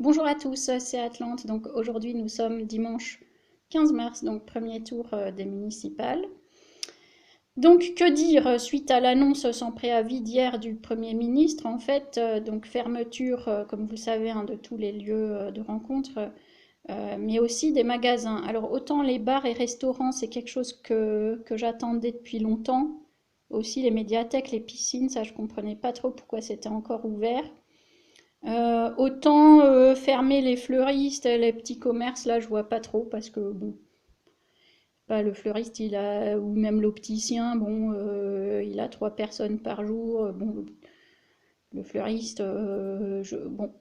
Bonjour à tous, c'est Atlante. Donc aujourd'hui nous sommes dimanche 15 mars, donc premier tour des municipales. Donc que dire suite à l'annonce sans préavis d'hier du Premier ministre, en fait, donc fermeture, comme vous le savez, hein, de tous les lieux de rencontre, mais aussi des magasins. Alors autant les bars et restaurants, c'est quelque chose que j'attendais depuis longtemps. Aussi les médiathèques, les piscines, ça je comprenais pas trop pourquoi c'était encore ouvert. Autant fermer les fleuristes, les petits commerces, là, je vois pas trop parce que bon, bah, le fleuriste, il a ou même l'opticien, bon, il a 3 personnes par jour. Bon, le fleuriste, bon,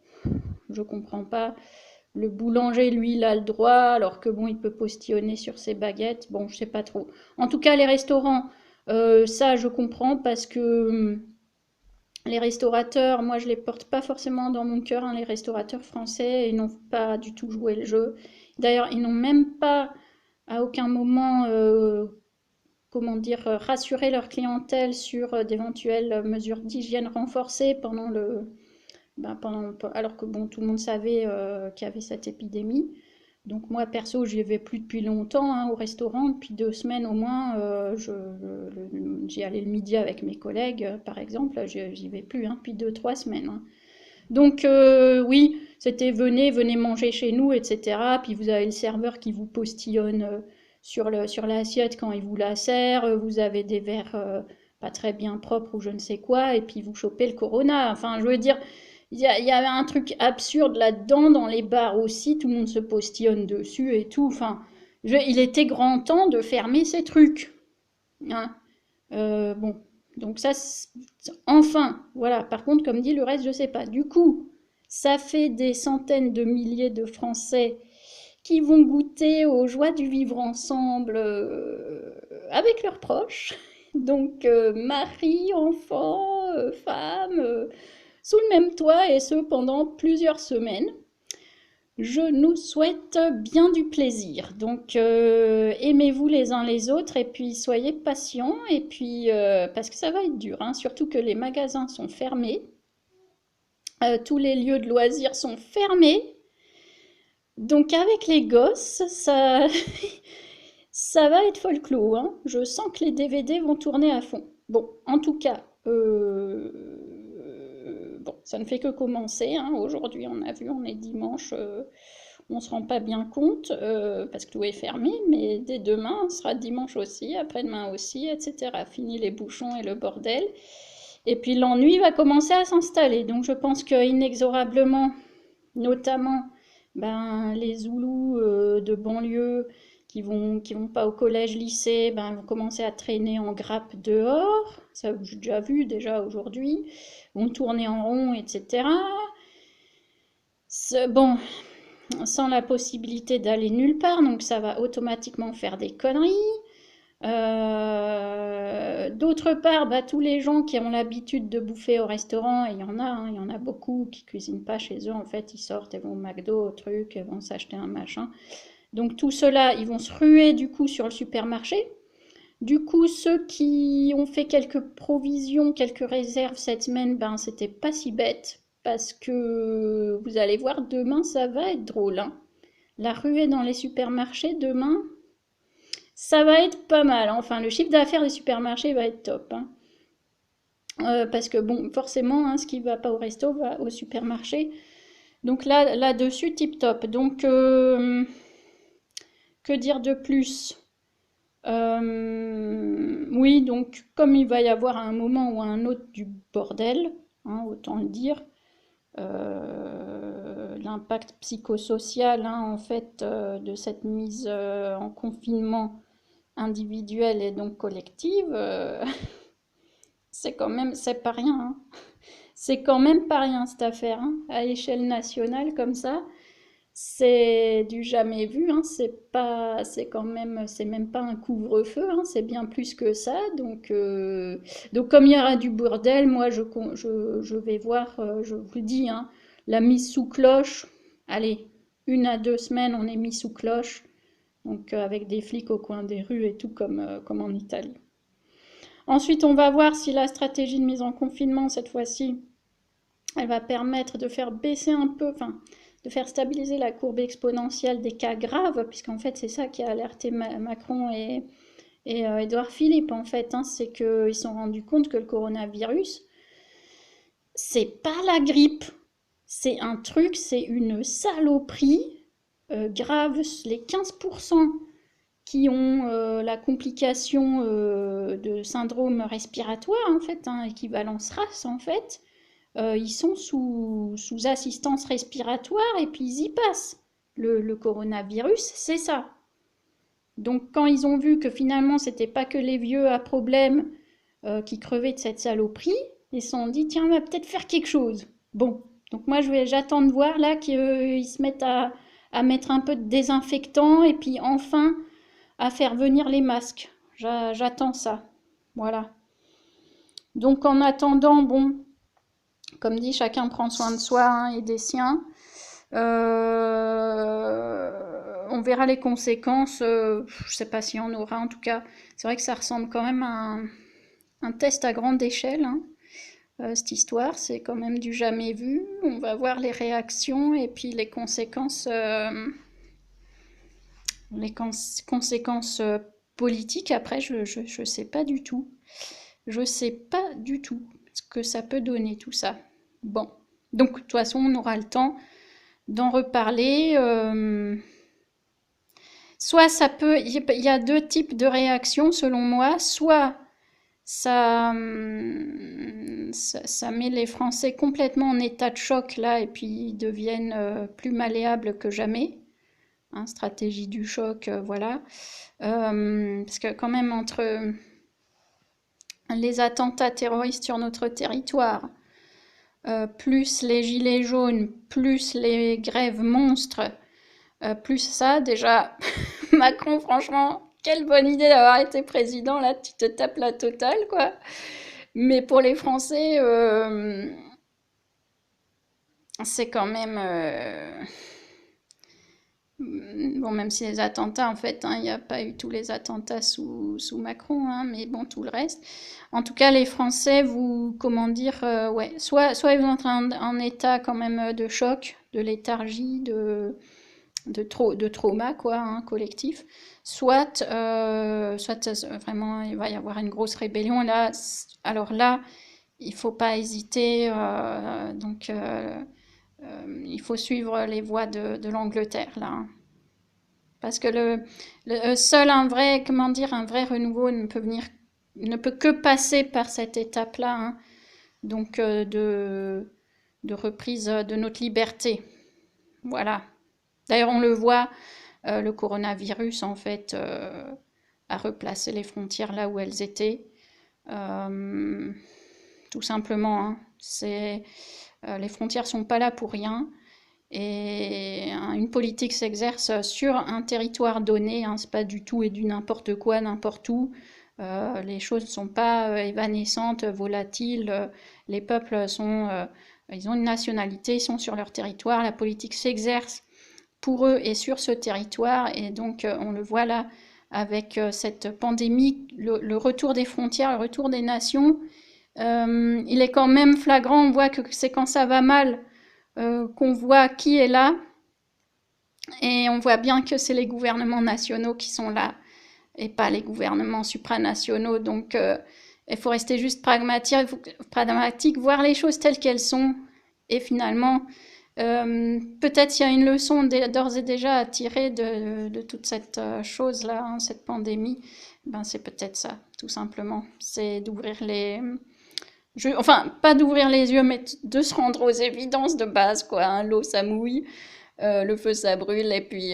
je comprends pas. Le boulanger, lui, il a le droit, alors que bon, il peut postillonner sur ses baguettes. Bon, je sais pas trop. En tout cas, les restaurants, ça, je comprends parce que les restaurateurs, moi je les porte pas forcément dans mon cœur, hein, les restaurateurs français, ils n'ont pas du tout joué le jeu. D'ailleurs, ils n'ont même pas à aucun moment, comment dire, rassuré leur clientèle sur d'éventuelles mesures d'hygiène renforcées alors que bon, tout le monde savait qu'il y avait cette épidémie. Donc moi perso, j'y vais plus depuis longtemps hein, au restaurant, depuis 2 semaines au moins. J'y allais le midi avec mes collègues, par exemple. J'y vais plus hein, depuis 2, 3 semaines. Hein. Donc oui, c'était venez manger chez nous, etc. Puis vous avez le serveur qui vous postillonne sur l'assiette quand il vous la sert. Vous avez des verres pas très bien propres ou je ne sais quoi. Et puis vous chopez le corona. Enfin, je veux dire, il y avait un truc absurde là-dedans, dans les bars aussi, tout le monde se postillonne dessus et tout. Enfin, il était grand temps de fermer ces trucs. Hein. Bon, donc ça, enfin, voilà. Par contre, comme dit le reste, je sais pas. Du coup, ça fait des centaines de milliers de Français qui vont goûter aux joies du vivre ensemble avec leurs proches. Donc, mari, enfants, femmes, sous le même toit, et ce pendant plusieurs semaines. Je nous souhaite bien du plaisir. Donc, aimez-vous les uns les autres et puis soyez patients. Et puis, parce que ça va être dur, hein, surtout que les magasins sont fermés, tous les lieux de loisirs sont fermés. Donc, avec les gosses, ça, ça va être folklore. Hein. Je sens que les DVD vont tourner à fond. Bon, en tout cas, bon, ça ne fait que commencer. Hein. Aujourd'hui, on a vu, on est dimanche. On ne se rend pas bien compte parce que tout est fermé, mais dès demain, ce sera dimanche aussi, après-demain aussi, etc. Fini les bouchons et le bordel. Et puis l'ennui va commencer à s'installer. Donc je pense qu'inexorablement, notamment ben, les Zoulous de banlieue qui vont pas au collège, lycée, ben, vont commencer à traîner en grappe dehors. Ça, j'ai déjà vu déjà aujourd'hui. Vont tourner en rond, etc. Bon, sans la possibilité d'aller nulle part, donc ça va automatiquement faire des conneries. D'autre part, bah, tous les gens qui ont l'habitude de bouffer au restaurant, et il y en a, hein, il y en a beaucoup qui cuisinent pas chez eux, en fait, ils sortent, ils vont au McDo, au truc, ils vont s'acheter un machin. Donc tout cela, ils vont se ruer du coup sur le supermarché. Du coup, ceux qui ont fait quelques provisions, quelques réserves cette semaine, ben c'était pas si bête, parce que vous allez voir, demain ça va être drôle. Hein. La ruée dans les supermarchés demain, ça va être pas mal. Hein. Enfin, le chiffre d'affaires des supermarchés va être top. Hein. Parce que bon, forcément, hein, ce qui va pas au resto va au supermarché. Donc là-dessus, tip top. Donc, que dire de plus? Oui, donc comme il va y avoir à un moment ou à un autre du bordel, hein, autant le dire, l'impact psychosocial hein, en fait de cette mise en confinement individuelle et donc collective, c'est pas rien. Hein. C'est quand même pas rien cette affaire, hein, à échelle nationale comme ça. C'est du jamais vu, hein, c'est même pas un couvre-feu, hein, c'est bien plus que ça. Donc comme il y aura du bordel, moi je vais voir, je vous le dis, hein, la mise sous cloche. Allez, 1 à 2 semaines, on est mis sous cloche, donc avec des flics au coin des rues et tout comme en Italie. Ensuite, on va voir si la stratégie de mise en confinement cette fois-ci, elle va permettre de faire baisser un peu, enfin de faire stabiliser la courbe exponentielle des cas graves, puisqu'en fait c'est ça qui a alerté Macron et Édouard Philippe, en fait, hein, c'est qu'ils se sont rendus compte que le coronavirus, c'est pas la grippe, c'est un truc, c'est une saloperie grave. Les 15% qui ont la complication de syndrome respiratoire, en fait, hein, équivalence RAS, en fait, ils sont sous assistance respiratoire et puis ils y passent. Le coronavirus, c'est ça. Donc quand ils ont vu que finalement c'était pas que les vieux à problème qui crevaient de cette saloperie, ils se sont dit tiens on va peut-être faire quelque chose. Bon, donc moi j'attends de voir là qu'ils se mettent à mettre un peu de désinfectant et puis enfin à faire venir les masques. J'attends ça. Voilà. Donc en attendant, bon, comme dit, chacun prend soin de soi hein, et des siens. On verra les conséquences. Je sais pas s'il y en aura. En tout cas, c'est vrai que ça ressemble quand même à un test à grande échelle. Hein. Cette histoire, c'est quand même du jamais vu. On va voir les réactions et puis les conséquences, politiques. Après, je sais pas du tout. Je sais pas du tout ce que ça peut donner tout ça. Bon, donc de toute façon, on aura le temps d'en reparler. Soit ça peut, il y a deux types de réactions selon moi. Soit ça met les Français complètement en état de choc là et puis ils deviennent plus malléables que jamais. Hein, stratégie du choc, voilà. Parce que quand même entre les attentats terroristes sur notre territoire, plus les gilets jaunes, plus les grèves monstres, plus ça, déjà, Macron, franchement, quelle bonne idée d'avoir été président, là, tu te tapes la totale, quoi. Mais pour les Français, c'est quand même... Bon, même si les attentats, en fait, hein, il n'y a pas eu tous les attentats sous Macron, hein, mais bon, tout le reste. En tout cas, les Français, comment dire, ouais, soit ils vont être en état quand même de choc, de léthargie, de trauma, quoi, hein, collectif, soit vraiment, il va y avoir une grosse rébellion. Là, alors là, il faut pas hésiter, il faut suivre les voies de l'Angleterre, là. Hein. Parce que seul un vrai renouveau ne peut que passer par cette étape-là, hein, donc de reprise de notre liberté. Voilà. D'ailleurs, on le voit, le coronavirus, en fait, a replacé les frontières là où elles étaient. Tout simplement, hein. Les frontières sont pas là pour rien. Et une politique s'exerce sur un territoire donné, hein, c'est pas du tout et du n'importe quoi, n'importe où. Les choses ne sont pas évanescentes, volatiles. Les peuples ils ont une nationalité, ils sont sur leur territoire. La politique s'exerce pour eux et sur ce territoire. Et donc, on le voit là avec cette pandémie, le retour des frontières, le retour des nations. Il est quand même flagrant, on voit que c'est quand ça va mal qu'on voit qui est là. Et on voit bien que c'est les gouvernements nationaux qui sont là et pas les gouvernements supranationaux. Donc, il faut rester juste pragmatique, voir les choses telles qu'elles sont. Et finalement, peut-être il y a une leçon d'ores et déjà à tirer de toute cette chose-là, hein, cette pandémie. Ben, c'est peut-être ça, tout simplement. C'est d'ouvrir enfin, pas d'ouvrir les yeux, mais de se rendre aux évidences de base, quoi. Hein. L'eau, ça mouille, le feu, ça brûle, et puis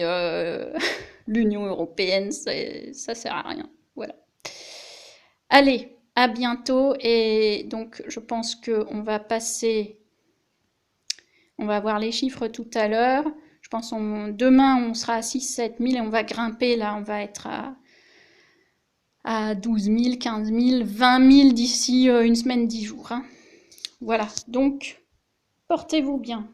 l'Union européenne, ça sert à rien. Voilà. Allez, à bientôt, et donc je pense qu'on va passer... On va voir les chiffres tout à l'heure. Je pense demain, on sera à 6-7 000 et on va grimper, là, on va être à 12 000, 15 000, 20 000 d'ici une semaine, 10 jours. Hein. Voilà, donc portez-vous bien.